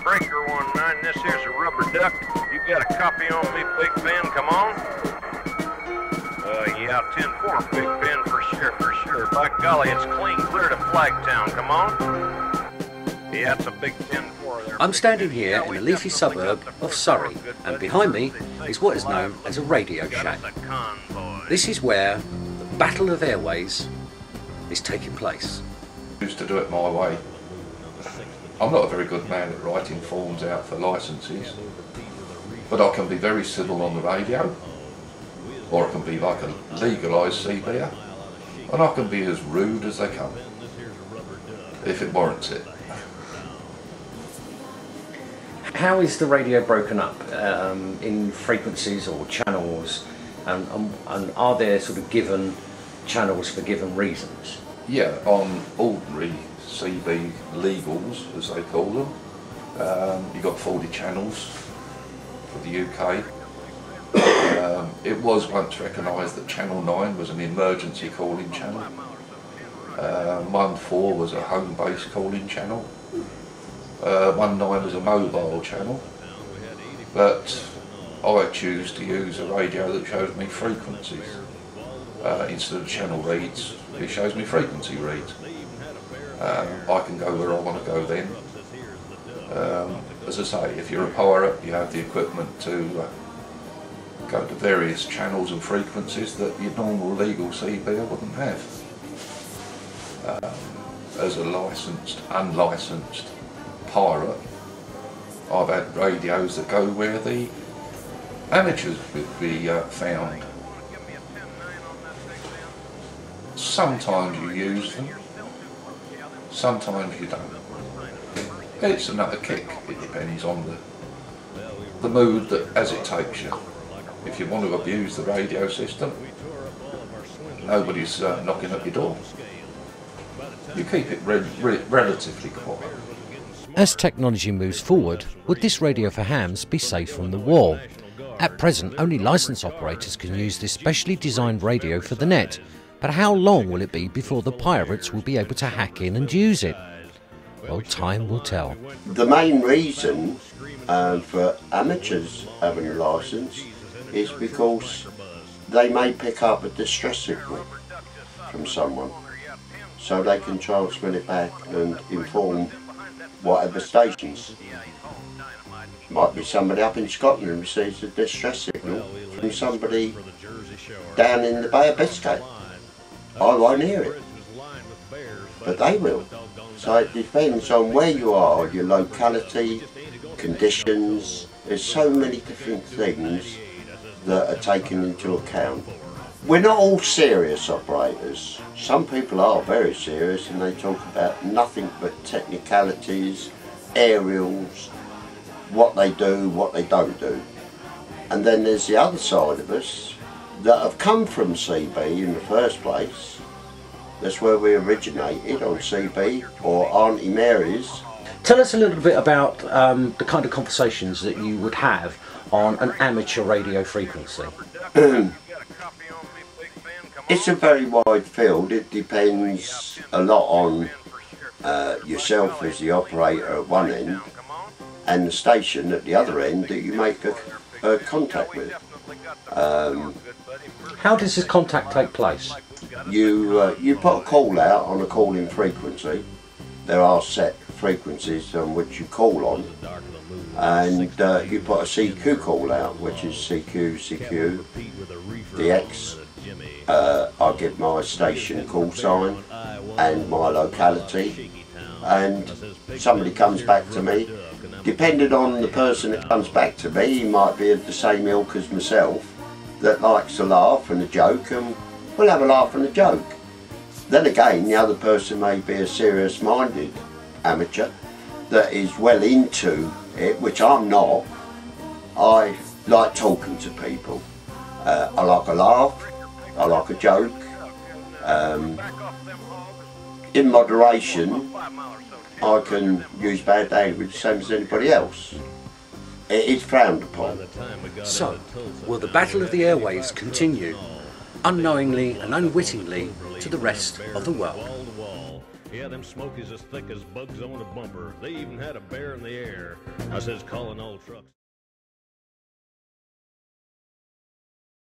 Breaker 19, this here's a rubber duck. You got a copy on me, Big Ben, come on. Yeah, 10-4, Big Ben, for sure. By golly, it's clean clear to Flagtown, come on. Yeah, it's a big 10-4 there. I'm standing here in a leafy suburb of Surrey, and behind me is what is known as a radio shack. This is where the Battle of Airways is taking place. I used to do it my way. I'm not a very good man at writing forms out for licences, but I can be very civil on the radio, or I can be like a legalised CBer, and I can be as rude as they come, if it warrants it. How is the radio broken up in frequencies or channels, and are there sort of given channels for given reasons? Yeah, on ordinary CB legals, as they call them, you've got 40 channels for the UK. It was once recognised that Channel 9 was an emergency calling channel. 1.4 was a home-based calling channel. 1.9 was a mobile channel. But I choose to use a radio that shows me frequencies. Instead of channel reads, it shows me frequency reads. I can go where I want to go then. As I say, if you're a pirate, you have the equipment to go to various channels and frequencies that your normal legal CBer wouldn't have. As a licensed, unlicensed pirate, I've had radios that go where the amateurs would be found. Sometimes you use them, sometimes you don't. It's another kick, it depends on the mood that as it takes you. If you want to abuse the radio system, nobody's knocking at your door. You keep it relatively quiet. As technology moves forward, would this radio for hams be safe from the war? At present, only licensed operators can use this specially designed radio for the net, but how long will it be before the pirates will be able to hack in and use it? Well, time will tell. The main reason for amateurs having a licence is because they may pick up a distress signal from someone, so they can transmit it back and inform whatever stations. Might be somebody up in Scotland who receives a distress signal from somebody down in the Bay of Biscay. I won't hear it, but they will. So it depends on where you are, your locality, conditions. There's so many different things that are taken into account. We're not all serious operators. Some people are very serious and they talk about nothing but technicalities, aerials, what they do, what they don't do. And then there's the other side of us that have come from CB in the first place. That's where we originated, on CB or Auntie Mary's. Tell us a little bit about the kind of conversations that you would have on an amateur radio frequency. It's a very wide field. It depends a lot on yourself as the operator at one end and the station at the other end that you make a contact with. How does this contact take place? You put a call out on a calling frequency. There are set frequencies on which you call on, and you put a CQ call out, which is CQ, the X. I give my station call sign and my locality, and somebody comes back to me. Depending on the person that comes back to me, he might be of the same ilk as myself, that likes a laugh and a joke, and we'll have a laugh and a joke. Then again, the other person may be a serious-minded amateur that is well into it, which I'm not. I like talking to people. I like a laugh, I like a joke. In moderation, I can use bad language the same as anybody else. It is frowned upon. So, will the Battle of the Airwaves continue, unknowingly and unwittingly, to the rest of the world? Yeah, them smokies as thick as bugs on a bumper. They even had a bear in the air. I says, calling all trucks.